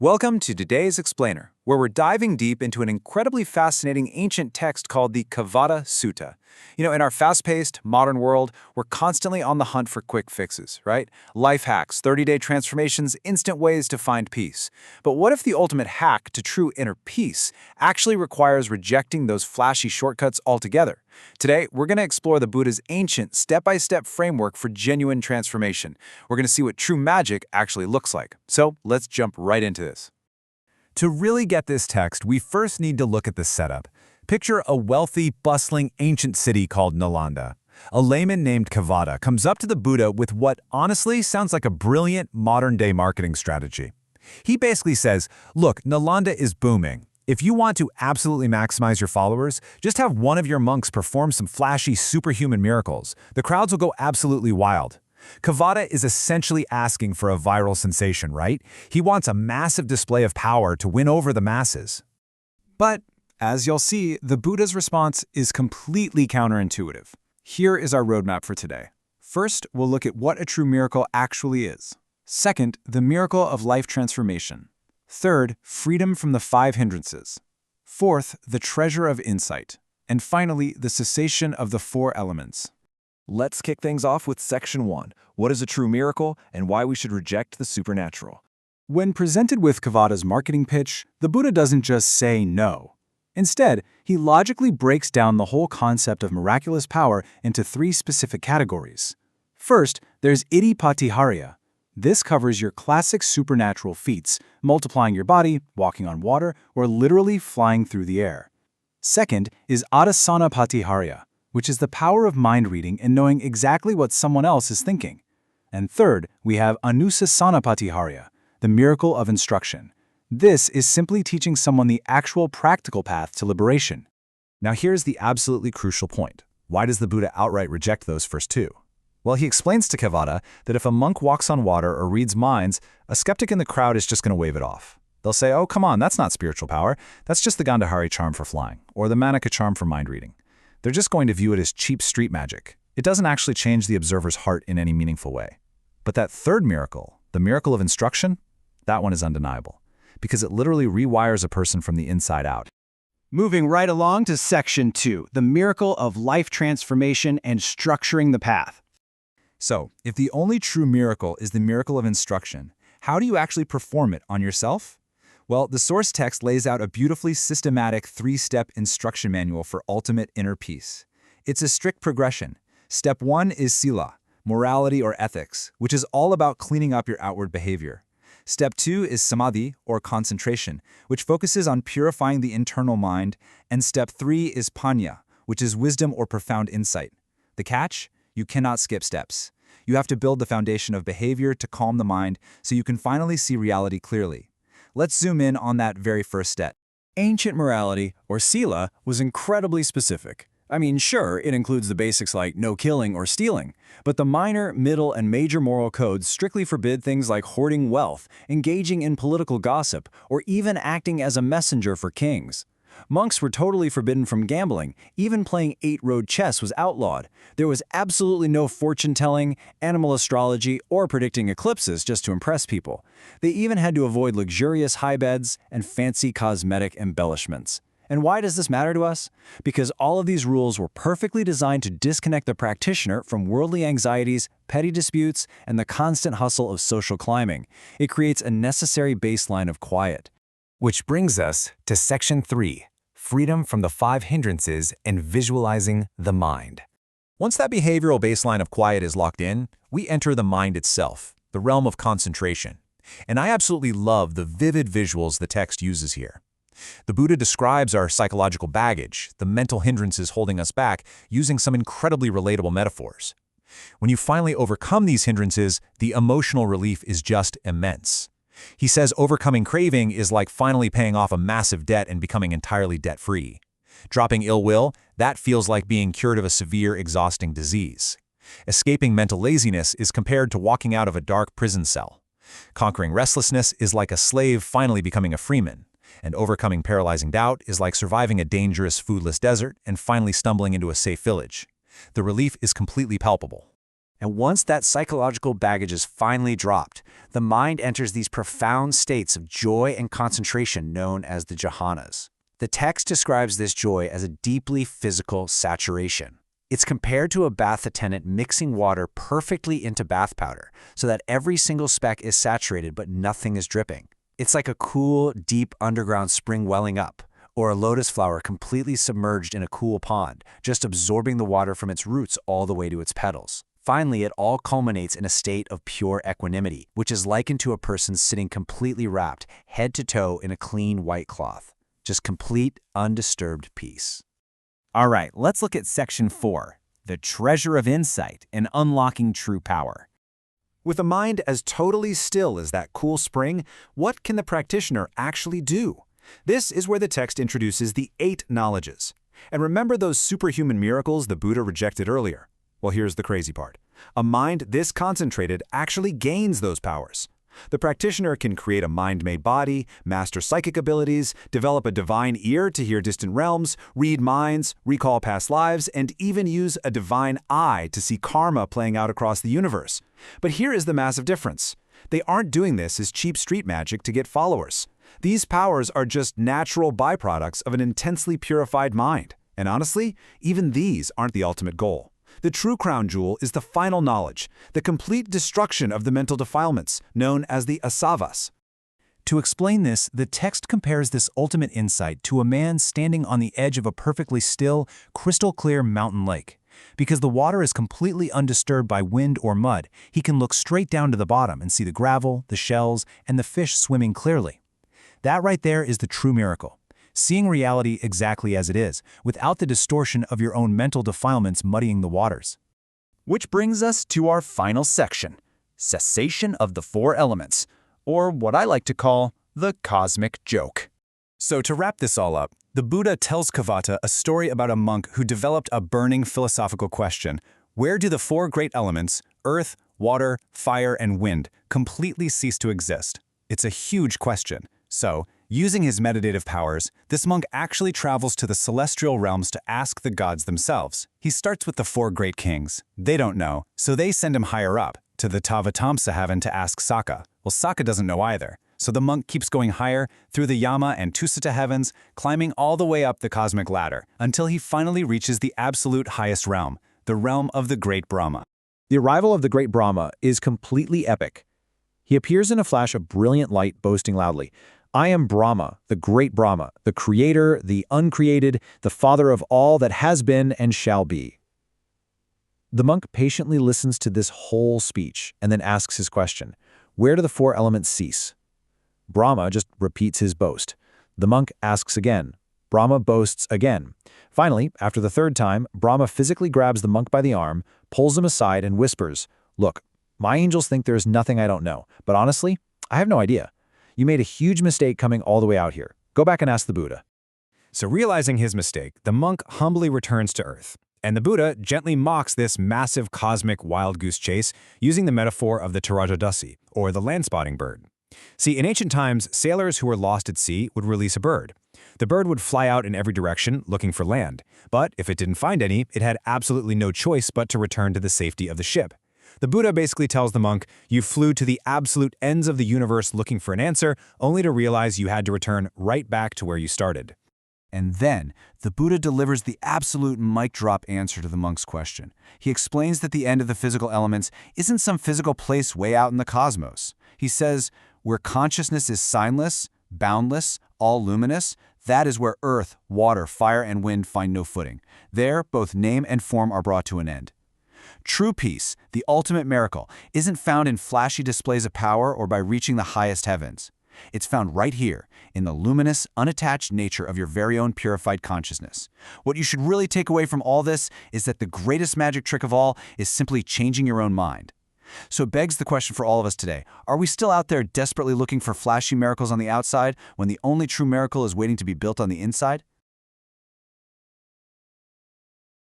Welcome to today's Explainer, where we're diving deep into an incredibly fascinating ancient text called the Kevaddha Sutta. In our fast-paced, modern world, we're constantly on the hunt for quick fixes, right? Life hacks, 30-day transformations, instant ways to find peace. But what if the ultimate hack to true inner peace actually requires rejecting those flashy shortcuts altogether? Today, we're going to explore the Buddha's ancient, step-by-step framework for genuine transformation. We're going to see what true magic actually looks like. So let's jump right into this. To really get this text, we first need to look at the setup. Picture a wealthy, bustling, ancient city called Nalanda. A layman named Kevaddha comes up to the Buddha with what honestly sounds like a brilliant modern-day marketing strategy. He basically says, look, Nalanda is booming. If you want to absolutely maximize your followers, just have one of your monks perform some flashy superhuman miracles. The crowds will go absolutely wild. Kevaddha is essentially asking for a viral sensation, right? He wants a massive display of power to win over the masses. But, as you'll see, the Buddha's response is completely counterintuitive. Here is our roadmap for today. First, we'll look at what a true miracle actually is. Second, the miracle of life transformation. Third, freedom from the 5 hindrances. Fourth, the treasure of insight. And finally, the cessation of the 4 elements. Let's kick things off with Section 1, what is a true miracle and why we should reject the supernatural. When presented with Kevaddha's marketing pitch, the Buddha doesn't just say no. Instead, he logically breaks down the whole concept of miraculous power into 3 specific categories. First, there's Anusāsanī-pāṭihāriya. This covers your classic supernatural feats, multiplying your body, walking on water, or literally flying through the air. Second is Anusāsanī-pāṭihāriya, which is the power of mind reading and knowing exactly what someone else is thinking. And third, we have Anusāsanī-pāṭihāriya, the miracle of instruction. This is simply teaching someone the actual practical path to liberation. Now here's the absolutely crucial point. Why does the Buddha outright reject those first 2? Well, he explains to Kevaddha that if a monk walks on water or reads minds, a skeptic in the crowd is just going to wave it off. They'll say, oh, come on, that's not spiritual power. That's just the Gandhari charm for flying, or the Manika charm for mind reading. They're just going to view it as cheap street magic. It doesn't actually change the observer's heart in any meaningful way. But that third miracle, the miracle of instruction, that one is undeniable, because it literally rewires a person from the inside out. Moving right along to Section 2, the miracle of life transformation and structuring the path. So, if the only true miracle is the miracle of instruction, how do you actually perform it on yourself? Well, the source text lays out a beautifully systematic 3-step instruction manual for ultimate inner peace. It's a strict progression. Step 1 is sila, morality or ethics, which is all about cleaning up your outward behavior. Step 2 is samadhi, or concentration, which focuses on purifying the internal mind. And step 3 is panya, which is wisdom or profound insight. The catch? You cannot skip steps. You have to build the foundation of behavior to calm the mind so you can finally see reality clearly. Let's zoom in on that very first step. Ancient morality, or sila, was incredibly specific. I mean, sure, it includes the basics like no killing or stealing, but the minor, middle, and major moral codes strictly forbid things like hoarding wealth, engaging in political gossip, or even acting as a messenger for kings. Monks were totally forbidden from gambling. Even playing 8-road chess was outlawed. There was absolutely no fortune-telling, animal astrology, or predicting eclipses just to impress people. They even had to avoid luxurious high beds and fancy cosmetic embellishments. And why does this matter to us? Because all of these rules were perfectly designed to disconnect the practitioner from worldly anxieties, petty disputes, and the constant hustle of social climbing. It creates a necessary baseline of quiet. Which brings us to Section 3, freedom from the 5 hindrances and visualizing the mind. Once that behavioral baseline of quiet is locked in, we enter the mind itself, the realm of concentration. And I absolutely love the vivid visuals the text uses here. The Buddha describes our psychological baggage, the mental hindrances holding us back, using some incredibly relatable metaphors. When you finally overcome these hindrances, the emotional relief is just immense. He says overcoming craving is like finally paying off a massive debt and becoming entirely debt-free. Dropping ill will, that feels like being cured of a severe, exhausting disease. Escaping mental laziness is compared to walking out of a dark prison cell. Conquering restlessness is like a slave finally becoming a freeman. And overcoming paralyzing doubt is like surviving a dangerous, foodless desert and finally stumbling into a safe village. The relief is completely palpable. And once that psychological baggage is finally dropped, the mind enters these profound states of joy and concentration known as the jhanas. The text describes this joy as a deeply physical saturation. It's compared to a bath attendant mixing water perfectly into bath powder so that every single speck is saturated but nothing is dripping. It's like a cool, deep underground spring welling up, or a lotus flower completely submerged in a cool pond, just absorbing the water from its roots all the way to its petals. Finally, it all culminates in a state of pure equanimity, which is likened to a person sitting completely wrapped, head to toe, in a clean white cloth. Just complete, undisturbed peace. All right, let's look at Section 4, the treasure of insight and unlocking true power. With a mind as totally still as that cool spring, what can the practitioner actually do? This is where the text introduces the 8 knowledges. And remember those superhuman miracles the Buddha rejected earlier? Well, here's the crazy part. A mind this concentrated actually gains those powers. The practitioner can create a mind-made body, master psychic abilities, develop a divine ear to hear distant realms, read minds, recall past lives, and even use a divine eye to see karma playing out across the universe. But here is the massive difference. They aren't doing this as cheap street magic to get followers. These powers are just natural byproducts of an intensely purified mind. And honestly, even these aren't the ultimate goal. The true crown jewel is the final knowledge, the complete destruction of the mental defilements, known as the asavas. To explain this, the text compares this ultimate insight to a man standing on the edge of a perfectly still, crystal-clear mountain lake. Because the water is completely undisturbed by wind or mud, he can look straight down to the bottom and see the gravel, the shells, and the fish swimming clearly. That right there is the true miracle. Seeing reality exactly as it is, without the distortion of your own mental defilements muddying the waters. Which brings us to our final section, cessation of the 4 elements, or what I like to call the cosmic joke. So to wrap this all up, the Buddha tells Kevaddha a story about a monk who developed a burning philosophical question. Where do the 4 great elements, earth, water, fire, and wind, completely cease to exist? It's a huge question. So, using his meditative powers, this monk actually travels to the celestial realms to ask the gods themselves. He starts with the 4 great kings. They don't know, so they send him higher up, to the Tavatamsa heaven to ask Sakka. Well, Sakka doesn't know either, so the monk keeps going higher through the Yama and Tusita heavens, climbing all the way up the cosmic ladder, until he finally reaches the absolute highest realm, the realm of the great Brahma. The arrival of the great Brahma is completely epic. He appears in a flash of brilliant light, boasting loudly, "I am Brahma, the great Brahma, the creator, the uncreated, the father of all that has been and shall be." The monk patiently listens to this whole speech and then asks his question, where do the 4 elements cease? Brahma just repeats his boast. The monk asks again. Brahma boasts again. Finally, after the 3rd time, Brahma physically grabs the monk by the arm, pulls him aside and whispers, "Look, my angels think there is nothing I don't know, but honestly, I have no idea. You made a huge mistake coming all the way out here. Go back and ask the Buddha." So realizing his mistake, the monk humbly returns to Earth. And the Buddha gently mocks this massive cosmic wild goose chase using the metaphor of the Tarajadasi, or the land-spotting bird. See, in ancient times, sailors who were lost at sea would release a bird. The bird would fly out in every direction looking for land, but if it didn't find any, it had absolutely no choice but to return to the safety of the ship. The Buddha basically tells the monk, you flew to the absolute ends of the universe looking for an answer, only to realize you had to return right back to where you started. And then, the Buddha delivers the absolute mic-drop answer to the monk's question. He explains that the end of the physical elements isn't some physical place way out in the cosmos. He says, where consciousness is signless, boundless, all luminous, that is where earth, water, fire, and wind find no footing. There, both name and form are brought to an end. True peace, the ultimate miracle, isn't found in flashy displays of power or by reaching the highest heavens. It's found right here, in the luminous, unattached nature of your very own purified consciousness. What you should really take away from all this is that the greatest magic trick of all is simply changing your own mind. So it begs the question for all of us today, are we still out there desperately looking for flashy miracles on the outside when the only true miracle is waiting to be built on the inside?